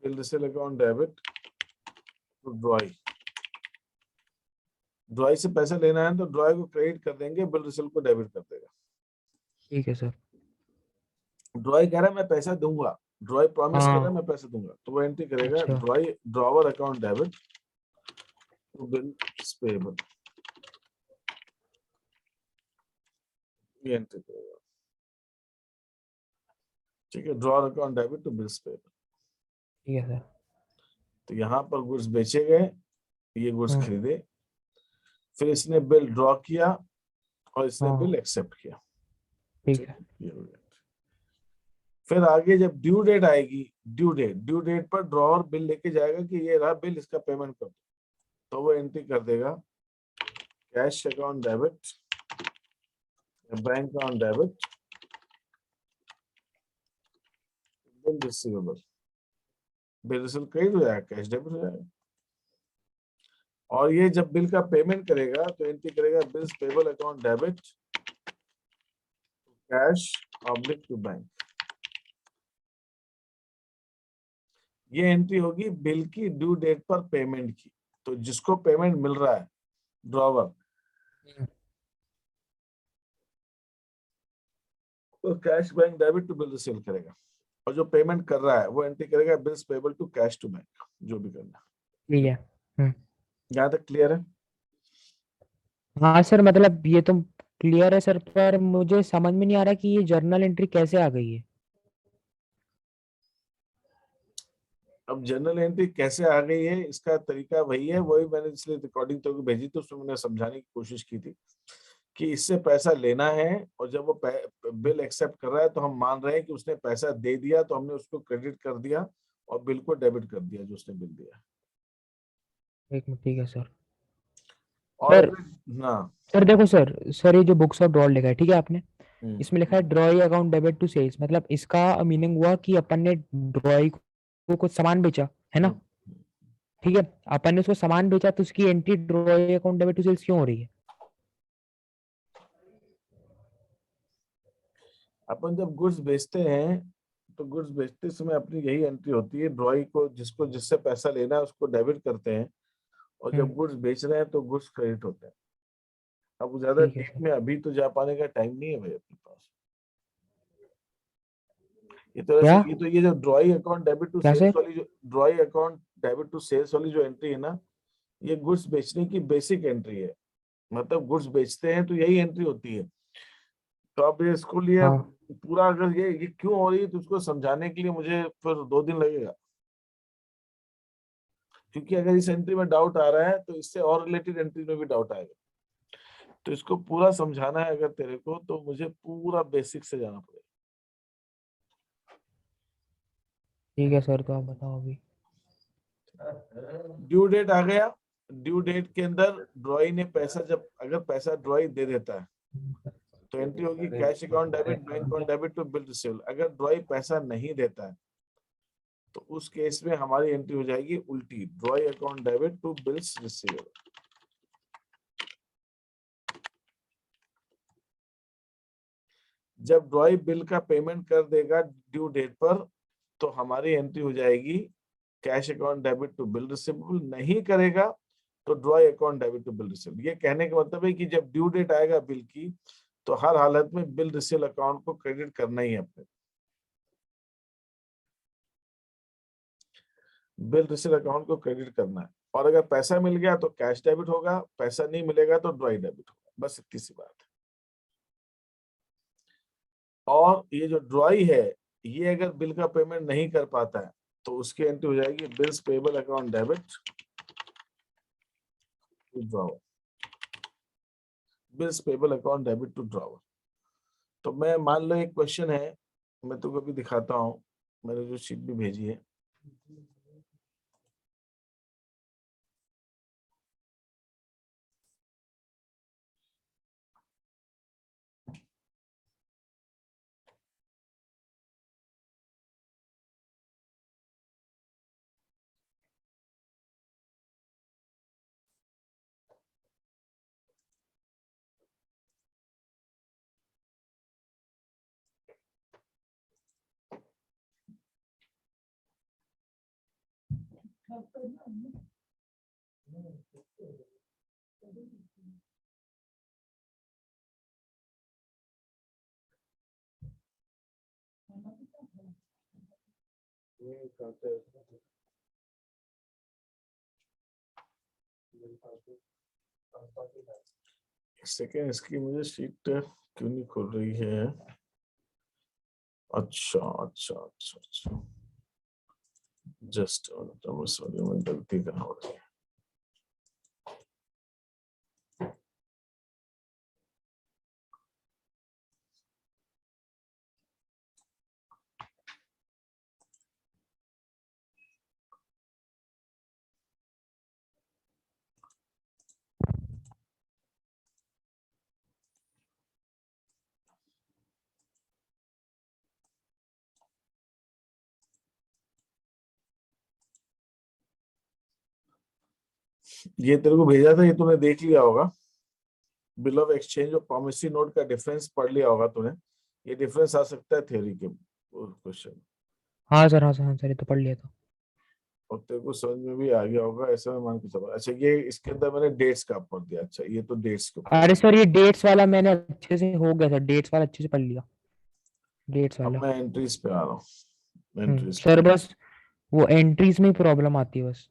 Bill receive account debit to drawee. Drawee से पैसा लेना है तो ड्रॉई को क्रेडिट कर देंगे, बिल रिसीव को डेबिट कर देगा। ठीक है सर। ड्रॉई कह रहा है मैं पैसा दूंगा, ड्रॉई प्रॉमिस कर रहा है हाँ। मैं पैसा दूंगा, तो वो एंट्री करेगा अच्छा। Drawee drawer account debit to bills payable, ये एंट्री करेगा। ठीक है, drawer account debit to bills payable. ठीक है सर। तो यहाँ पर गुड्स बेचे गए, ये गुड्स हाँ। खरीदे, फिर इसने बिल ड्रॉ किया और इसने हाँ। बिल एक्सेप्ट किया। ठीक ठीक है। है, ये हो गया। फिर आगे जब ड्यू डेट आएगी, ड्यू डेट पर ड्रॉवर बिल लेके जाएगा कि ये रहा बिल, इसका पेमेंट कर दो, तो वो एंट्री कर देगा cash account debit, bank account debit, bill receivable, bill receive credit हो जाएगा, कैश डेबिट हो जाएगा। और ये जब बिल का पेमेंट करेगा तो एंट्री करेगा bills payable account debit cash oblique to bank. ये एंट्री होगी बिल की ड्यू डेट पर पेमेंट की। तो जिसको पेमेंट मिल रहा है ड्रॉवर, तो cash bank debit to bill receive करेगा, और जो पेमेंट कर रहा है वो एंट्री करेगा bills payable to cash to bank, जो भी करना। ठीक है। यहाँ तक क्लियर है? हाँ सर, मतलब ये तो क्लियर है सर, पर मुझे समझ में नहीं आ रहा कि ये जर्नल एंट्री कैसे आ गई है। अब जनरल एंट्री कैसे आ गई है, इसका तरीका वही है, वही मैंने इसलिए रिकॉर्डिंग तो भेजी थी, उसमें मैंने समझाने की कोशिश की थी कि इससे पैसा लेना है, और जब वो बिल एक्सेप्ट कर रहा है तो हम मान रहे हैं कि उसने पैसा दे दिया, तो हमने उसको क्रेडिट कर दिया और बिल को डेबिट कर दिया जो उसने बिल दिया। एक मिनट, ठीक है सर। और सर, अगर ना, सर देखो सर, सर ये जो बुक्स ऑफ ड्रॉ लिखा है, ठीक है आपने, हम्म, इसमें लिखा है drawee account debit to sales, मतलब इसका मीनिंग हुआ कि अपन ने ड्रॉई को कुछ सामान बेचा है ना। हम्म, ठीक है, अपन ने उसको सामान बेचा, तो उसकी entry drawee account debit to sales क्यों हो रही है? अपन जब गुड्स बेचते हैं तो गुड्स बेचते समय अपनी यही एंट्री होती है, ड्रॉई को जिसको जिससे पैसा लेना है उसको डेबिट करते हैं, और जब गुड्स बेच रहे हैं तो गुड्स क्रेडिट होते हैं। अब ज्यादा ठीक है डीप सर। में अभी तो जा पाने का टाइम नहीं है भाई अपने पास। ये तो ऐसे, क्या? ये जो ड्रॉई अकाउंट डेबिट टू क्या सेल्स सर? वाली, जो drawee account debit to sales वाली जो एंट्री है ना, ये गुड्स बेचने की बेसिक एंट्री है। मतलब गुड्स बेचते हैं तो यही एंट्री होती है। तो अब ये इसको लिए हाँ। पूरा, अगर ये क्यों हो रही है तो उसको समझाने के लिए मुझे फिर 2 दिन लगेगा, क्योंकि अगर इस एंट्री में डाउट आ रहा है तो इससे और रिलेटेड एंट्री में भी डाउट आएगा। तो इसको पूरा समझाना है अगर तेरे को, तो मुझे पूरा बेसिक से जाना पड़ेगा। ठीक है सर, तो आप बताओ अभी। ड्यू डेट आ गया, ड्यू डेट के अंदर ड्रॉई ने पैसा, जब अगर पैसा ड्रॉई दे देता है तो एंट्री होगी cash account debit, bank account debit to bill receive. अगर ड्रॉई पैसा नहीं देता है तो उस केस में हमारी एंट्री हो जाएगी उल्टी, drawee account debit to bills receive. जब ड्रॉई बिल का पेमेंट कर देगा ड्यू डेट पर, तो हमारी एंट्री हो जाएगी cash account debit to bill receivable. नहीं करेगा तो drawee account debit to bill receive. ये कहने का मतलब है कि जब ड्यू डेट आएगा बिल की, तो हर हालत में बिल रिसीव अकाउंट को क्रेडिट करना ही है अपने, बिल रिसीव अकाउंट को क्रेडिट करना है। और अगर पैसा मिल गया तो कैश डेबिट होगा, पैसा नहीं मिलेगा तो ड्रॉई डेबिट होगा, बस इतनी सी बात है। और ये जो ड्रॉई है, ये अगर बिल का पेमेंट नहीं कर पाता है तो उसकी एंट्री हो जाएगी bills payable account debit to drawer, bills payable account debit to drawer. तो मैं मान लो एक क्वेश्चन है, मैं तुमको भी दिखाता हूँ, मैंने जो शीट भी भेजी है। सेकेंड, इसकी मुझे शीट क्यों नहीं खुल रही है? अच्छा अच्छा अच्छा अच्छा, जस्ट में गलती कहाँ हो रही है? ये तेरे को भेजा था, ये तूने देख लिया होगा। बिल ऑफ एक्सचेंज और प्रॉमिसरी नोट का डिफरेंस पढ़ लिया होगा तूने। ये डिफरेंस आ सकता है थ्योरी के क्वेश्चन, हाँ सर, हाँ सर, हाँ सर, ये तो पढ़ लिया था। और तेरे को समझ में भी आ गया होगा ऐसा मैं मान के चला। अच्छा, ये इसके अंदर मैंने डेट्स का पढ़ दिया। अच्छा, ये तो डेट्स के ऊपर। अरे सर, ये डेट्स वाला मैंने अच्छे से हो गया सर, डेट्स वाला अच्छे से पढ़ लिया, डेट्स अब वाला। मैं एंट्रीज पे आ रहा हूँ, एंट्रीज पे। सर बस वो एंट्रीज में ही प्रॉब्लम आती है बस।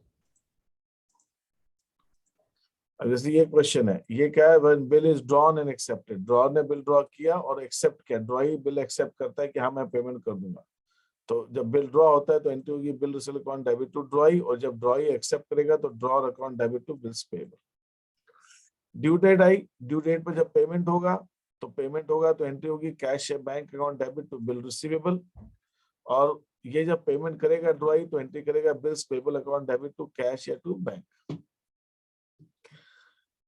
अब जैसे ये क्वेश्चन है, ये क्या है? When bill is drawn and accepted, draw ने बिल ड्रॉ किया और एक्सेप्ट किया, ड्रॉई बिल एक्सेप्ट करता है कि हाँ मैं पेमेंट कर दूंगा। तो जब बिल ड्रॉ होता है तो एंट्री होगी bill received account debit to drawee, और जब ड्रॉई एक्सेप्ट करेगा तो draw account debit to bills payable. Due date आई, ड्यू डेट पे जब पेमेंट होगा तो एंट्री होगी कैश या bank account debit to bill receivable, और ये जब पेमेंट करेगा ड्रॉई तो एंट्री करेगा bills payable account debit to cash या टू बैंक।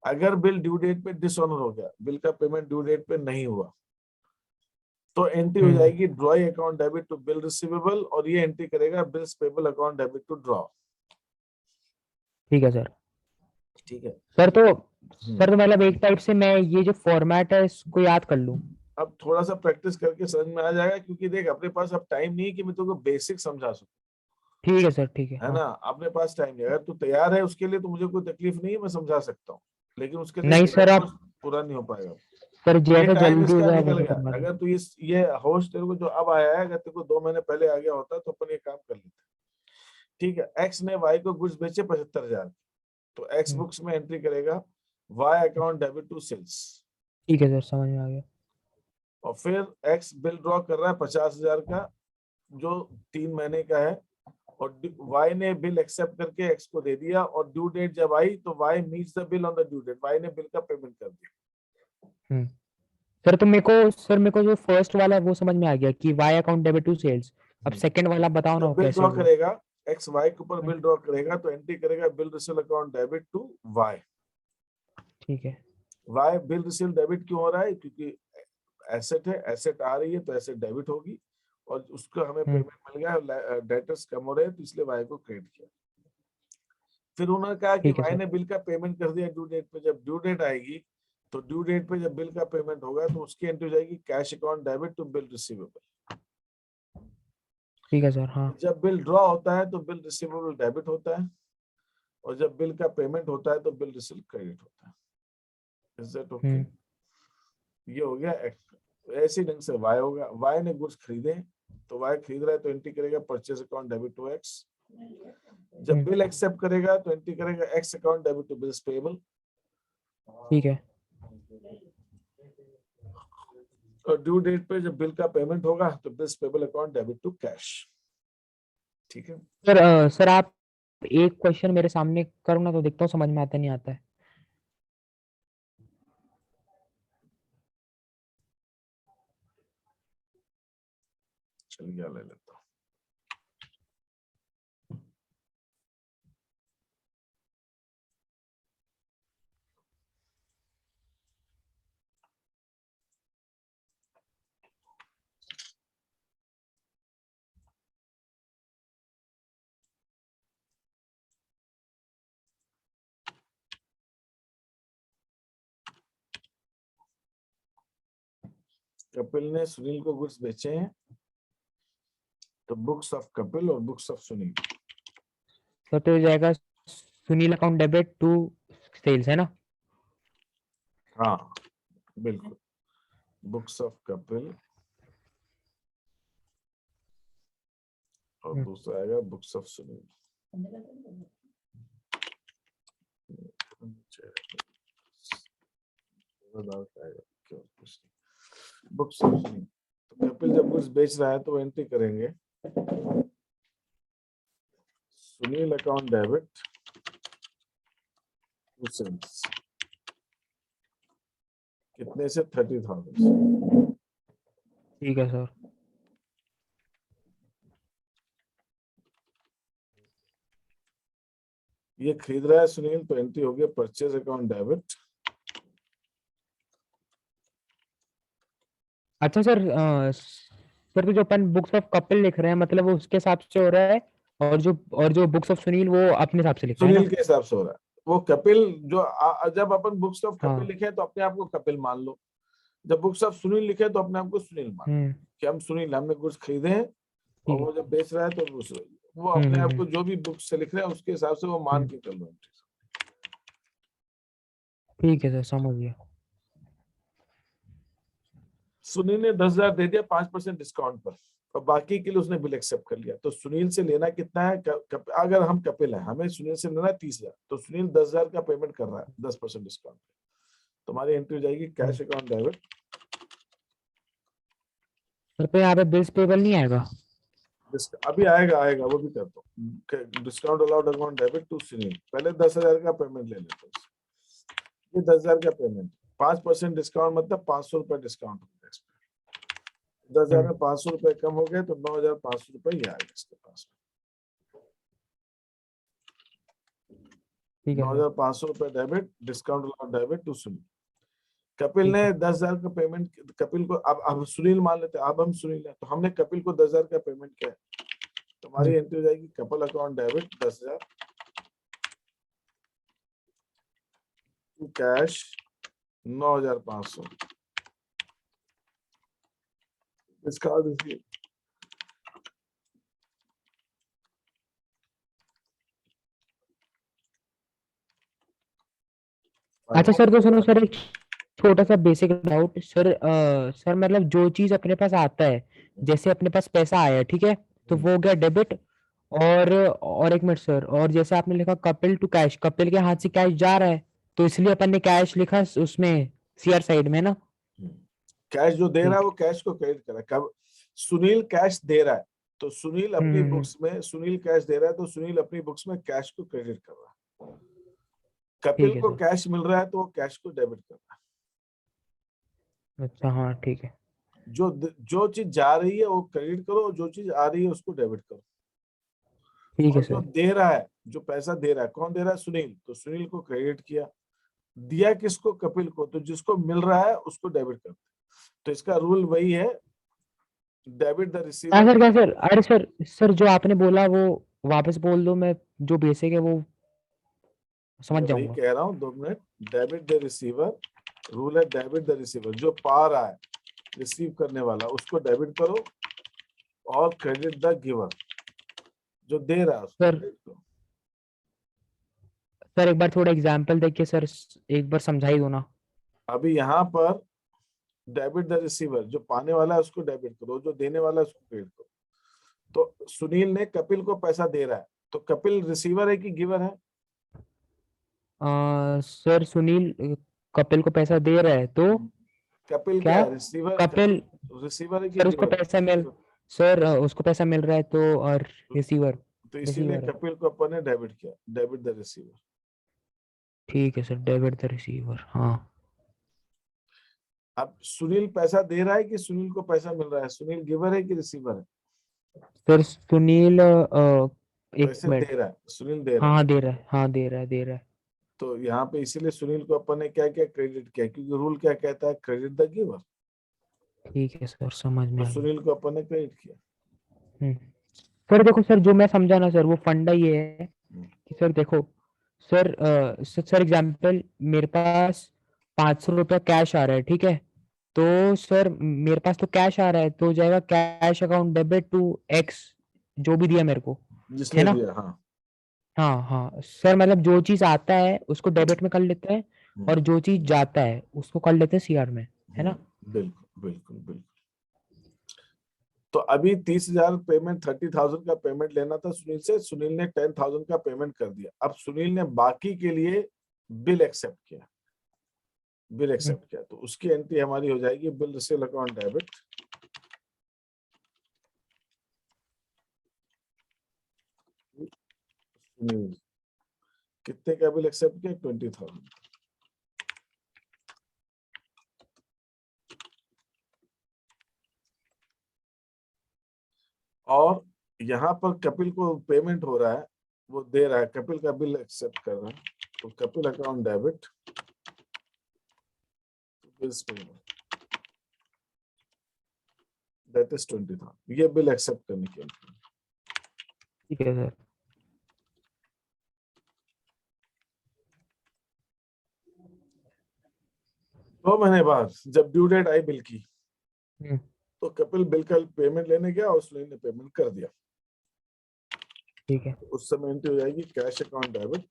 अगर बिल ड्यू डेट पे डिसऑनर हो गया, बिल का पेमेंट ड्यू डेट पे नहीं हुआ, तो एंट्री हो हम्म जाएगी drawee account debit to bill receivable, और ये एंट्री करेगा bills payable account debit to draw. ठीक है सर। ठीक है। सर तो हम्म। सर तो मतलब एक टाइप से मैं ये जो फॉर्मेट है इसको याद कर लूं। अब थोड़ा सा प्रैक्टिस करके समझ में आ जाएगा, क्योंकि देख अपने पास अब टाइम नहीं है कि मैं तुमको बेसिक समझा सकूं, ठीक है सर, ठीक है, है हाँ। ना? अपने पास टाइम नहीं है। अगर तू तैयार है उसके लिए तो मुझे कोई तकलीफ नहीं है, मैं समझा सकता हूँ, लेकिन उसके लिए नहीं तेरा सर, कोर्स आप पूरा नहीं हो पाएगा। सर ये जैसे टाइम जल्दी हो इसका जाए निकल वैसे गया। करवा अगर दूं। तू ये होश तेरे को जो अब आया है, अगर तेरे को 2 महीने पहले आ गया होता तो अपन ये काम कर लेते। ठीक है, एक्स ने वाई को गुड्स बेचे 75,000, तो एक्स हम्म, बुक्स में एंट्री करेगा Y account debit to sales, ठीक है सर, समझ में आ गया। और फिर एक्स बिल ड्रॉ कर रहा है 50,000 का, जो 3 महीने का है, और वाई ने बिल एक्सेप्ट करके एक्स को दे दिया, और ड्यू डेट जब आई तो Y meets the bill on the due date, Y ने बिल का पेमेंट कर दिया। हम्म सर तो मेरे को जो फर्स्ट वाला है वो समझ में आ गया कि Y account debit to sales. अब सेकंड वाला बताओ ना, जब वो बिल कैसे ड्रॉ होगा। करेगा, एक्स वाई के ऊपर हम्म, बिल ड्रॉ करेगा तो एंट्री करेगा bill receive account debit to Y. ठीक है। वाई बिल रिसीव डेबिट क्यों हो रहा है? क्योंकि एसेट है, एसेट आ रही है तो एसेट डेबिट होगी, और उसको हमें हम्म पेमेंट मिल गया, डेटर्स कम हो रहे हैं तो इसलिए वाई को क्रेडिट किया। फिर उन्होंने कहा कि ठीक है वाई सर। ने बिल का पेमेंट कर दिया ड्यू डेट पे, जब ड्यू डेट आएगी तो ड्यू डेट पे जब बिल का पेमेंट होगा तो उसकी एंट्री हो जाएगी cash account debit to bill receivable. ठीक है सर, हाँ। जब बिल ड्रॉ होता है तो बिल रिसीवेबल डेबिट होता है, और जब बिल का पेमेंट होता है तो बिल रिसीव क्रेडिट होता है। Is that okay? हम्म ये हो गया ऐसे ढंग से वाई होगा। वाई ने गुड्स खरीदे, तो वाई खरीद रहा है तो एंट्री करेगा purchase account debit to X. जब हम्म बिल एक्सेप्ट करेगा तो एंट्री करेगा X account debit to bills payable, ठीक है और ड्यू डेट पे जब बिल का पेमेंट होगा तो bills payable account debit to cash. ठीक है। सर। सर आप एक क्वेश्चन मेरे सामने करो ना, तो देखता हूँ समझ में आता नहीं आता है। चलिए ले लेता हूँ। कपिल ने सुनील को गुड्स बेचे हैं, तो बुक्स ऑफ कपिल और बुक्स ऑफ सुनील। सर तो हो जाएगा Sunil account debit to sales, है ना? हाँ बिल्कुल, बुक्स ऑफ कपिल और हम्म, दूसरा आएगा books of Sunil. Books of Sunil, तो कपिल जब कुछ बेच रहा है तो एंट्री करेंगे Sunil account debit to sales, कितने से 30,000। ठीक है सर। ये खरीद रहा है सुनील, तो एंट्री हो गया परचेज अकाउंट डेबिट। अच्छा सर, सर तो जो अपन बुक्स ऑफ कपिल लिख रहे हैं मतलब वो उसके हिसाब से हो रहा है, और जो बुक्स ऑफ सुनील वो अपने हिसाब से लिख रहा है ना? सुनील के हिसाब से हो रहा है। वो कपिल जो जब अपन बुक्स ऑफ कपिल हाँ। लिखे तो अपने आप को कपिल मान लो, जब बुक्स ऑफ सुनील लिखे तो अपने आप को सुनील मान लो, हम्म। कि हम सुनील, हमने कुछ खरीदे हैं और ठीक है। वो जब बेच रहा है तो वो अपने आप हम्म। को जो भी बुक से लिख रहा है उसके हिसाब से वो मान हम्म, के कर लो entry। ठीक है सर, समझ गया। सुनील ने 10,000 दे दिया 5% डिस्काउंट पर, और बाकी के लिए उसने बिल एक्सेप्ट कर लिया। तो सुनील से लेना कितना है, अगर हम कपिल है, हमें सुनील से लेना है 30,000, तो सुनील 10,000 का पेमेंट कर रहा है 10% डिस्काउंट। तुम्हारी एंट्री हो जाएगी हम्म। Cash account debit. सर पे यहाँ पे बिल्स पेबल नहीं आएगा? अभी आएगा आएगा, वो भी कर दो। Discount allowed account debit to Sunil, पहले 10,000 का पेमेंट ले लेते हैं। ये 10,000 का पेमेंट, 5% डिस्काउंट मतलब 500 रुपए डिस्काउंट होगा इस पे। 10,000 हम्म, में 500 रुपए कम हो गए तो 9,500 रुपए ही आएगा इसके पास। ठीक है सर। 9,500 रुपए debit, discount allowed debit to Sunil. Kapil ठीक ने है। 10,000 का पेमेंट, कपिल को अब सुनील मान लेते हैं, अब हम सुनील है तो हमने कपिल को 10,000 का पेमेंट किया है। तुम्हारी हम्म, एंट्री हो जाएगी Kapil account debit 10,000 to cash 9,500, इसका देखिए। अच्छा सर, तो सुनो सर, एक छोटा सा बेसिक डाउट सर, सर मतलब जो चीज अपने पास आता है, जैसे अपने पास पैसा आया, ठीक है, तो वो हो गया डेबिट। और एक मिनट सर, और जैसे आपने लिखा कपिल टू कैश, कपिल के हाथ से कैश जा रहा है, तो इसलिए अपन ने कैश लिखा उसमें सीआर साइड में ना? कैश जो दे रहा है ठीक वो है। कैश को क्रेडिट कर रहा है। कब सुनील कैश दे रहा है तो सुनील अपनी हम्म। बुक्स में, सुनील कैश दे रहा है तो सुनील अपनी बुक्स में कैश को क्रेडिट कर रहा है। कपिल ठीक है को सर। कैश मिल रहा है तो वो कैश को डेबिट कर रहा अच्छा, हाँ ठीक है। है। जो चीज जा रही है वो क्रेडिट करो, और जो चीज आ रही है उसको डेबिट करो। ठीक है और जो सर। दे रहा है, जो पैसा दे रहा है, कौन दे रहा है, सुनील, तो सुनील को क्रेडिट किया। दिया किसको, कपिल को, तो जिसको मिल रहा है उसको डेबिट कर। तो इसका रूल वही है, डेबिट द क्या रिसीवर। सर, क्या सर, अरे सर, सर जो आपने बोला वो वापस बोल दो, मैं जो बेसिक है वो समझ मैं वही जाऊंगा। कह रहा हूँ, 2 minute. Debit the receiver, rule है डेबिट द रिसीवर, जो पा रहा है रिसीव करने वाला उसको डेबिट करो, और क्रेडिट द गिवर, जो दे रहा है उसको सर, क्रेडिट करो। सर एक बार थोड़ा एग्जांपल देखिए सर, एक बार समझाई दो ना। अभी यहाँ पर डेबिट द रिसीवर, जो पाने वाला है उसको डेबिट करो, जो देने वाला है उसको क्रेडिट करो। तो सुनील ने कपिल को पैसा दे रहा है, तो कपिल रिसीवर है कि गिवर है? सर सुनील कपिल को पैसा दे रहा है तो कपिल क्या क्या? है, रिसीवर? कपिल, रिसीवर है कि सर उसको गिवर पैसा मिल सर उसको पैसा मिल रहा है तो, और है? रिसीवर, तो इसीलिए रिसीवर है। कपिल को अपन ने डेबिट किया, डेबिट द रिसीवर। ठीक है सर, डेबिट द रिसीवर, हाँ। अब सुनील पैसा दे रहा है कि सुनील को पैसा मिल रहा है, सुनील गिवर है कि रिसीवर है? सर सुनील एक पैसे दे मिनट। रहा है, सुनील दे रहा हाँ है। हाँ, दे रहा है, हाँ दे रहा है, दे रहा है। तो यहाँ पे इसीलिए सुनील को अपन ने क्या किया, क्रेडिट किया, क्योंकि रूल क्या कहता है, क्रेडिट द गिवर। ठीक है सर, समझ में तो आ गया। सुनील को अपन ने क्रेडिट किया। हम्म। सर देखो सर, जो मैं समझा ना सर, वो फंडा ये है हम्म, कि सर देखो सर, सर एग्जाम्पल, मेरे पास 500 रुपया कैश आ रहा है, ठीक है, तो सर मेरे पास तो कैश आ रहा है, तो हो जाएगा cash account debit to X, जो भी दिया मेरे को, है जिसने ना? दिया, हाँ। हाँ हाँ सर, मतलब जो चीज आता है उसको डेबिट में कर लेते हैं, और हम्म, जो चीज जाता है उसको कर लेते हैं सीआर में, है ना? बिल्कुल बिल्कुल बिल्कुल। तो अभी 30,000 पेमेंट, 30,000 का पेमेंट लेना था सुनील से, सुनील ने 10,000 का पेमेंट कर दिया। अब सुनील ने बाकी के लिए बिल एक्सेप्ट किया, बिल हम्म, एक्सेप्ट किया, तो उसकी एंट्री हमारी हो जाएगी bill receive account debit. Sunil कितने का बिल एक्सेप्ट किया? 20,000। और यहाँ पर कपिल को पेमेंट हो रहा है, वो दे रहा है, कपिल का बिल एक्सेप्ट कर रहा है, तो Kapil account debit, bills payment, that is 20,000। ये बिल एक्सेप्ट करने के लिए। ठीक है सर। 2 महीने बाद जब ड्यू डेट आई बिल की, हम्म, तो कपिल बिल का पेमेंट लेने गया और सुनील ने पेमेंट कर दिया। ठीक है। उस समय एंट्री हो जाएगी cash account debit,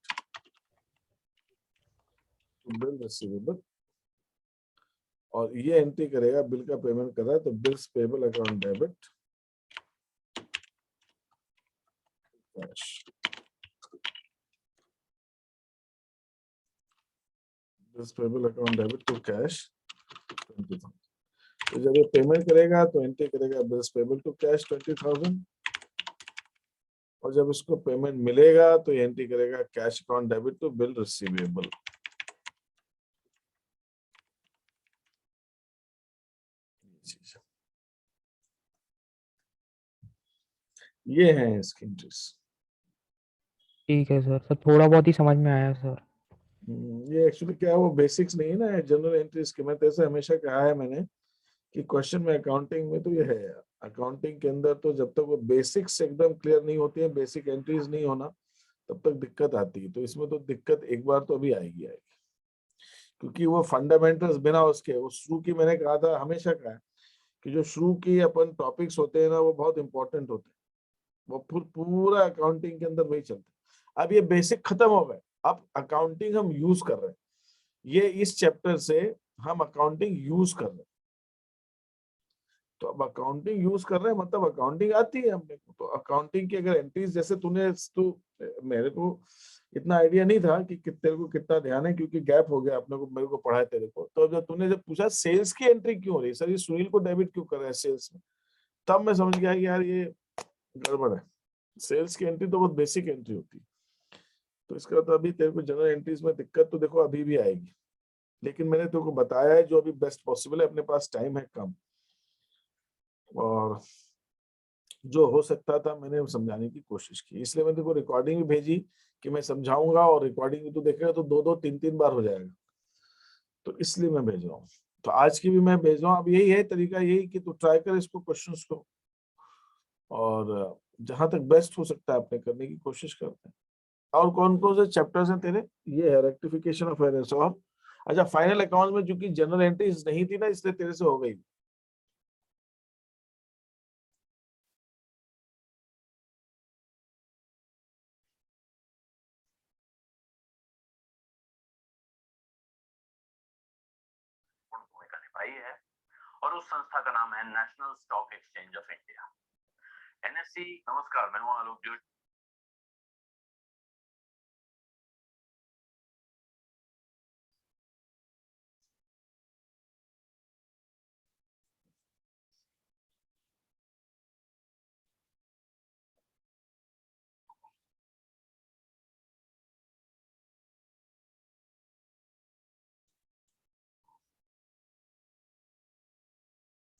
bill receivable, और ये एंट्री करेगा बिल का पेमेंट कर रहा है, तो bills payable account debit cash, bills payable account debit to cash 20,000। तो जब ये पेमेंट करेगा तो एंट्री करेगा बिल्स पेबल टू कैश 20,000, और जब इसको पेमेंट मिलेगा तो ये एंट्री करेगा cash account debit to bill receivable. ये है इसकी एंट्रीज। ठीक है सर, सर थोड़ा बहुत ही समझ में आया सर। ये एक्चुअली क्या है, वो बेसिक्स नहीं है ना जनरल एंट्रीज के। मैं तैसे हमेशा कहा है मैंने कि क्वेश्चन में अकाउंटिंग में तो ये है, अकाउंटिंग के अंदर तो जब तक वो बेसिक्स एकदम क्लियर नहीं होती है, बेसिक एंट्रीज नहीं होना, तब तक दिक्कत आती है। तो इसमें तो दिक्कत एक बार तो अभी आएगी आएगी, क्योंकि वो फंडामेंटल्स बिना उसके, वो शुरू की, मैंने कहा था, हमेशा कहा है कि जो शुरू की अपन टॉपिक्स होते हैं ना, वो बहुत इंपॉर्टेंट होते हैं। वो पूरा अकाउंटिंग के अंदर वही चलता है। अब ये बेसिक खत्म हो गए, अब अकाउंटिंग हम यूज कर रहे हैं, ये इस चैप्टर से हम अकाउंटिंग यूज कर रहे हैं। तो अब अकाउंटिंग यूज कर रहे हैं मतलब अकाउंटिंग आती है हमने को। तो अकाउंटिंग की अगर एंट्रीज, जैसे तू मेरे को इतना आइडिया नहीं था कि तेरे को कितना ध्यान है, क्योंकि गैप हो गया अपने को, मेरे को पढ़ा है तेरे को। तो जब तूने जब पूछा सेल्स की एंट्री क्यों हो रही है सर, ये सुनील को डेबिट क्यों कर रहा है सेल्स में, तब मैं समझ गया कि यार ये गड़बड़ है। सेल्स की एंट्री तो बहुत बेसिक एंट्री होती है। तो इसका तो अभी तेरे को जनरल एंट्रीज में दिक्कत तो देखो अभी भी आएगी, लेकिन मैंने तेरे को बताया है जो अभी बेस्ट पॉसिबल है, अपने पास टाइम है कम, और जो हो सकता था मैंने समझाने की कोशिश की। इसलिए मैंने देखो रिकॉर्डिंग भी भेजी कि मैं समझाऊंगा, और रिकॉर्डिंग भी तू देखेगा तो 2-2 3-3 बार हो जाएगा, तो इसलिए मैं भेज रहा हूँ। तो आज की भी मैं भेज रहा हूँ। अब यही है तरीका, यही कि तू ट्राई कर इसको, क्वेश्चंस को, और जहां तक बेस्ट हो सकता है अपने करने की कोशिश करते हैं। और कौन कौन से चैप्टर्स हैं तेरे? ये है रेक्टिफिकेशन ऑफ एरर्स, और अच्छा फाइनल अकाउंट में चूंकि जनरल एंट्रीज नहीं थी ना, इसलिए तेरे से हो गई। भूमिका निभाई है, और उस संस्था का नाम है national stock exchange of India, NSC. नमस्कार, मैं हूं आलोक जोशी।